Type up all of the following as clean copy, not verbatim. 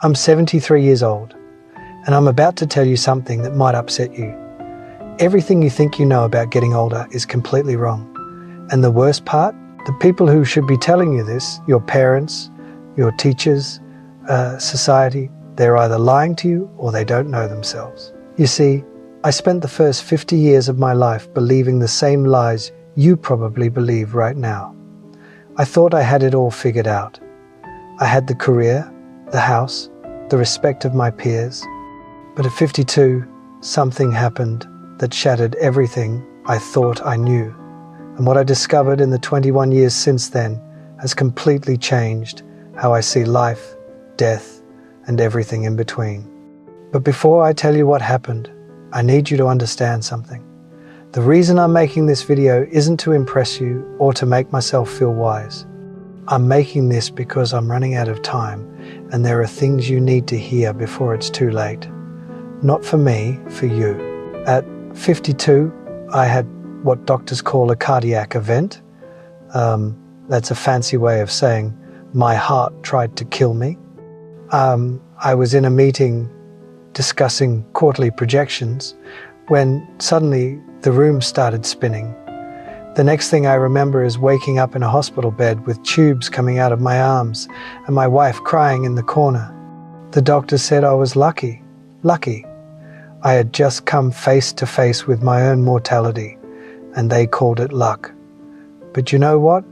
I'm 73 years old, and I'm about to tell you something that might upset you. Everything you think you know about getting older is completely wrong. And the worst part, the people who should be telling you this, your parents, your teachers, society, they're either lying to you or they don't know themselves. You see, I spent the first 50 years of my life believing the same lies you probably believe right now. I thought I had it all figured out. I had the career, the house, the respect of my peers. But at 52, something happened that shattered everything I thought I knew. And what I discovered in the 21 years since then has completely changed how I see life, death, and everything in between. But before I tell you what happened, I need you to understand something. The reason I'm making this video isn't to impress you or to make myself feel wise. I'm making this because I'm running out of time and there are things you need to hear before it's too late. Not for me, for you. At 52, I had what doctors call a cardiac event. That's a fancy way of saying my heart tried to kill me. I was in a meeting discussing quarterly projections when suddenly the room started spinning. The next thing I remember is waking up in a hospital bed with tubes coming out of my arms and my wife crying in the corner. The doctor said I was lucky. I had just come face to face with my own mortality, and they called it luck. But you know what?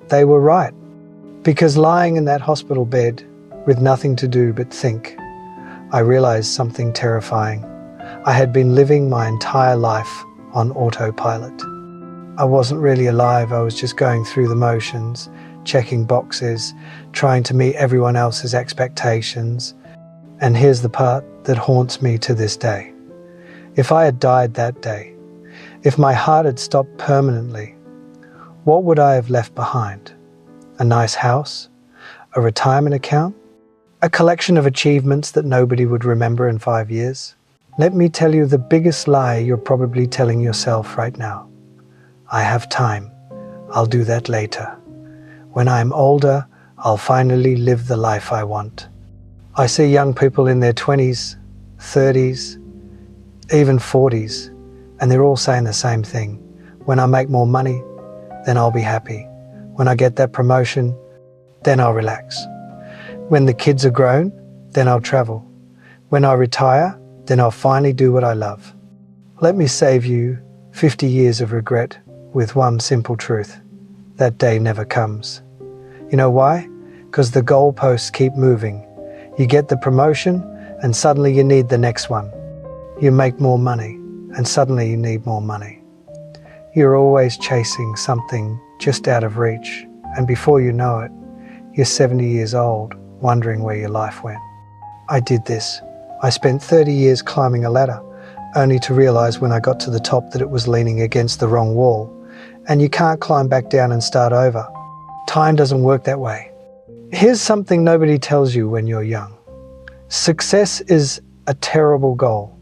They were right. Because lying in that hospital bed with nothing to do but think, I realized something terrifying. I had been living my entire life on autopilot. I wasn't really alive, I was just going through the motions, checking boxes, trying to meet everyone else's expectations. And here's the part that haunts me to this day. If I had died that day, if my heart had stopped permanently, what would I have left behind? A nice house? A retirement account? A collection of achievements that nobody would remember in 5 years? Let me tell you the biggest lie you're probably telling yourself right now. I have time. I'll do that later. When I'm older, I'll finally live the life I want. I see young people in their 20s, 30s, even 40s, and they're all saying the same thing. When I make more money, then I'll be happy. When I get that promotion, then I'll relax. When the kids are grown, then I'll travel. When I retire, then I'll finally do what I love. Let me save you 50 years of regret with one simple truth. That day never comes. You know why? Because the goalposts keep moving. You get the promotion and suddenly you need the next one. You make more money and suddenly you need more money. You're always chasing something just out of reach, and before you know it, you're 70 years old, wondering where your life went. I did this. I spent 30 years climbing a ladder, only to realize when I got to the top that it was leaning against the wrong wall, and you can't climb back down and start over. Time doesn't work that way. Here's something nobody tells you when you're young. Success is a terrible goal.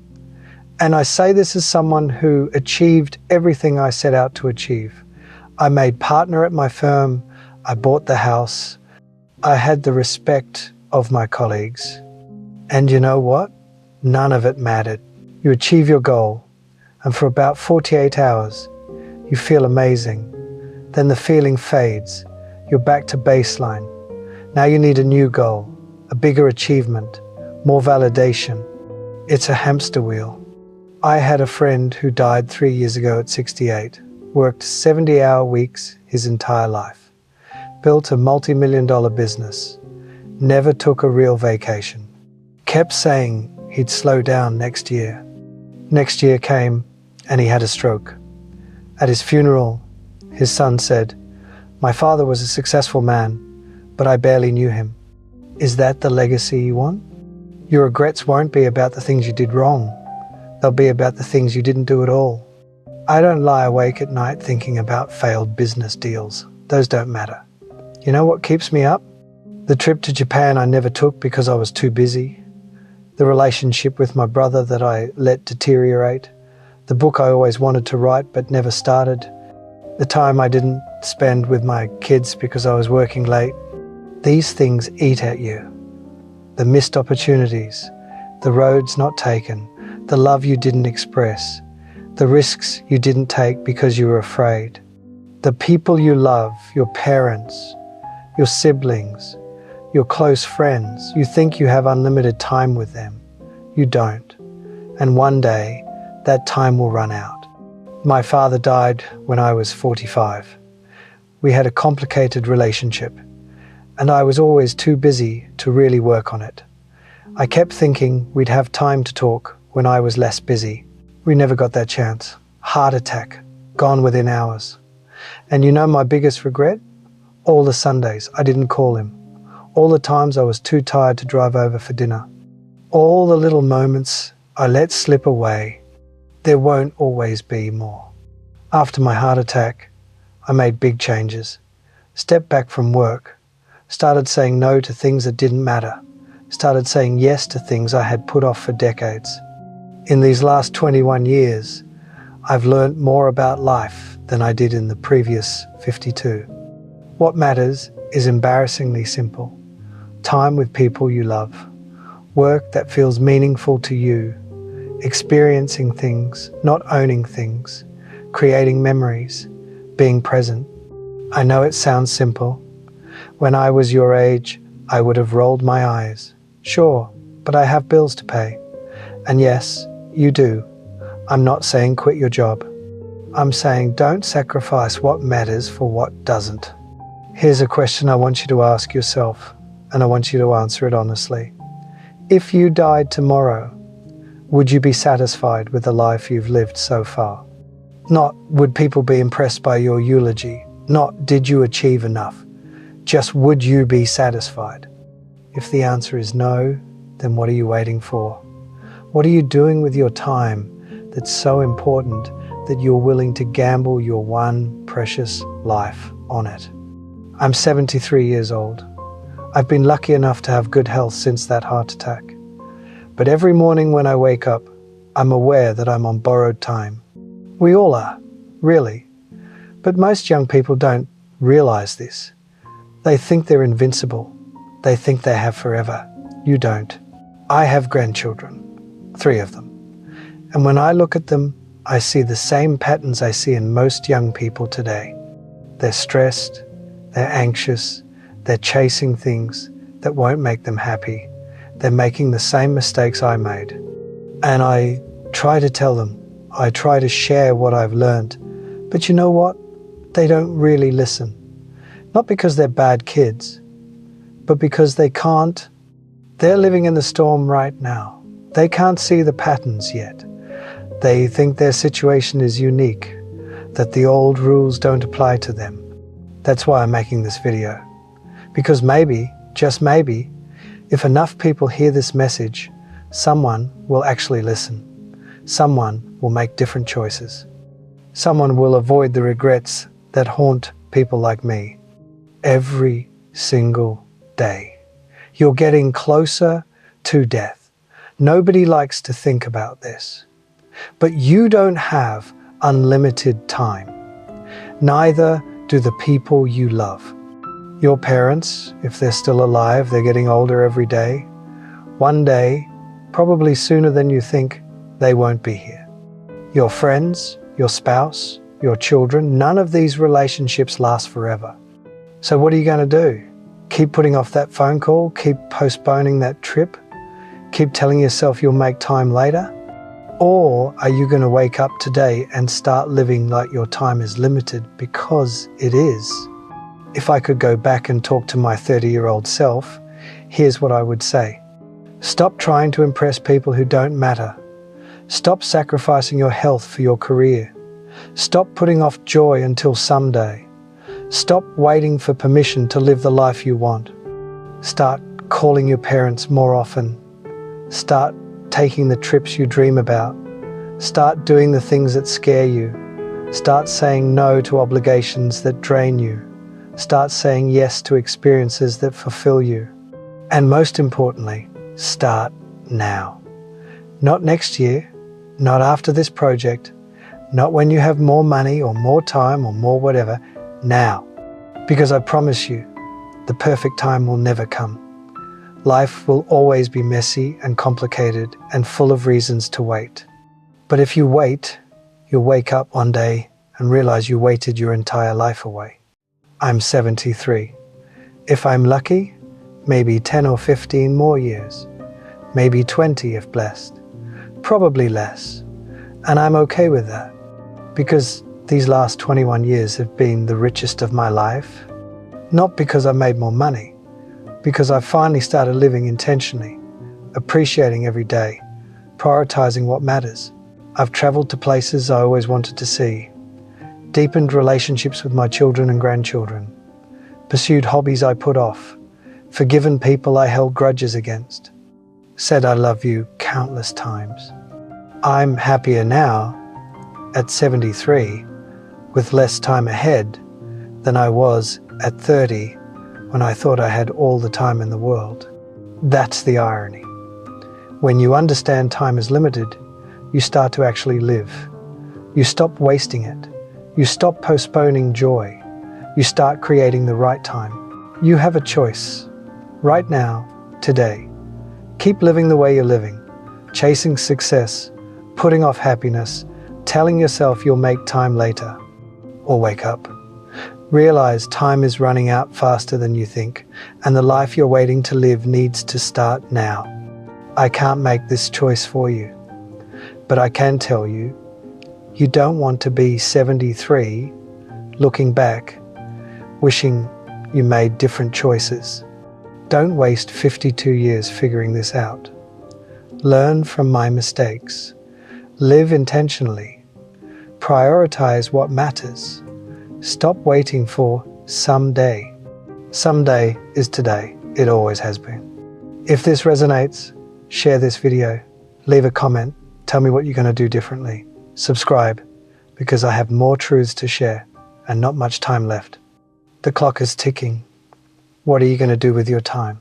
And I say this as someone who achieved everything I set out to achieve. I made partner at my firm. I bought the house. I had the respect of my colleagues. And you know what? None of it mattered. You achieve your goal, and for about 48 hours, you feel amazing. Then the feeling fades. You're back to baseline. Now you need a new goal, a bigger achievement, more validation. It's a hamster wheel. I had a friend who died 3 years ago at 68, worked 70-hour weeks his entire life, built a multi-million-dollar business, never took a real vacation, kept saying he'd slow down next year. Next year came and he had a stroke. At his funeral, his son said, "My father was a successful man, but I barely knew him." Is that the legacy you want? Your regrets won't be about the things you did wrong. They'll be about the things you didn't do at all. I don't lie awake at night thinking about failed business deals. Those don't matter. You know what keeps me up? The trip to Japan I never took because I was too busy. The relationship with my brother that I let deteriorate. The book I always wanted to write but never started. The time I didn't spend with my kids because I was working late. These things eat at you. the missed opportunities, the roads not taken, the love you didn't express, the risks you didn't take because you were afraid, the people you love, your parents, your siblings, your close friends. You think you have unlimited time with them. You don't. And one day, that time will run out. My father died when I was 45. We had a complicated relationship, and I was always too busy to really work on it. I kept thinking we'd have time to talk when I was less busy. We never got that chance. Heart attack, gone within hours. And you know my biggest regret? All the Sundays I didn't call him. All the times I was too tired to drive over for dinner. All the little moments I let slip away. There won't always be more. After my heart attack, I made big changes. Stepped back from work. Started saying no to things that didn't matter. Started saying yes to things I had put off for decades. In these last 21 years, I've learned more about life than I did in the previous 52. What matters is embarrassingly simple. Time with people you love. Work that feels meaningful to you. Experiencing things, not owning things. Creating memories. Being present. I know it sounds simple. When I was your age, I would have rolled my eyes. Sure, but I have bills to pay. And yes, you do. I'm not saying quit your job. I'm saying don't sacrifice what matters for what doesn't. Here's a question I want you to ask yourself, and I want you to answer it honestly. If you died tomorrow, would you be satisfied with the life you've lived so far? Not would people be impressed by your eulogy, not did you achieve enough, just would you be satisfied? If the answer is no, then what are you waiting for? What are you doing with your time that's so important that you're willing to gamble your one precious life on it? I'm 73 years old. I've been lucky enough to have good health since that heart attack. But every morning when I wake up, I'm aware that I'm on borrowed time. We all are, really. But most young people don't realize this. They think they're invincible. They think they have forever. You don't. I have grandchildren, 3 of them. And when I look at them, I see the same patterns I see in most young people today. They're stressed, they're anxious, they're chasing things that won't make them happy. They're making the same mistakes I made. And I try to tell them, I try to share what I've learned. But you know what? They don't really listen. Not because they're bad kids, but because they can't. They're living in the storm right now. They can't see the patterns yet. They think their situation is unique, that the old rules don't apply to them. That's why I'm making this video. Because maybe, just maybe, if enough people hear this message, someone will actually listen. Someone will make different choices. Someone will avoid the regrets that haunt people like me every single day. You're getting closer to death. Nobody likes to think about this. But you don't have unlimited time. Neither do the people you love. Your parents, if they're still alive, they're getting older every day. One day, probably sooner than you think, they won't be here. Your friends, your spouse, your children, none of these relationships last forever. So what are you going to do? Keep putting off that phone call? Keep postponing that trip? Keep telling yourself you'll make time later? Or are you going to wake up today and start living like your time is limited, because it is? If I could go back and talk to my 30-year-old self, here's what I would say. Stop trying to impress people who don't matter. Stop sacrificing your health for your career. Stop putting off joy until someday. Stop waiting for permission to live the life you want. Start calling your parents more often. Start taking the trips you dream about. Start doing the things that scare you. Start saying no to obligations that drain you. Start saying yes to experiences that fulfill you. And most importantly, start now. Not next year, not after this project, not when you have more money or more time or more whatever, now. Because I promise you, the perfect time will never come. Life will always be messy and complicated and full of reasons to wait. But if you wait, you'll wake up one day and realize you waited your entire life away. I'm 73. If I'm lucky, maybe 10 or 15 more years. Maybe 20 if blessed. Probably less. And I'm okay with that. Because these last 21 years have been the richest of my life. Not because I've made more money. Because I've finally started living intentionally, appreciating every day, prioritizing what matters. I've traveled to places I always wanted to see, deepened relationships with my children and grandchildren, pursued hobbies I put off, forgiven people I held grudges against, said I love you countless times. I'm happier now, at 73, with less time ahead than I was at 30 when I thought I had all the time in the world. That's the irony. When you understand time is limited, you start to actually live. You stop wasting it. You stop postponing joy. You start creating the right time. You have a choice. Right now, today. Keep living the way you're living, chasing success, putting off happiness, telling yourself you'll make time later. Or wake up. Realize time is running out faster than you think, and the life you're waiting to live needs to start now. I can't make this choice for you, but I can tell you, you don't want to be 73, looking back, wishing you made different choices. Don't waste 52 years figuring this out. Learn from my mistakes. Live intentionally. Prioritize what matters. Stop waiting for someday. Someday is today. It always has been. If this resonates, share this video, leave a comment, tell me what you're going to do differently. Subscribe, because I have more truths to share and not much time left. The clock is ticking. What are you going to do with your time?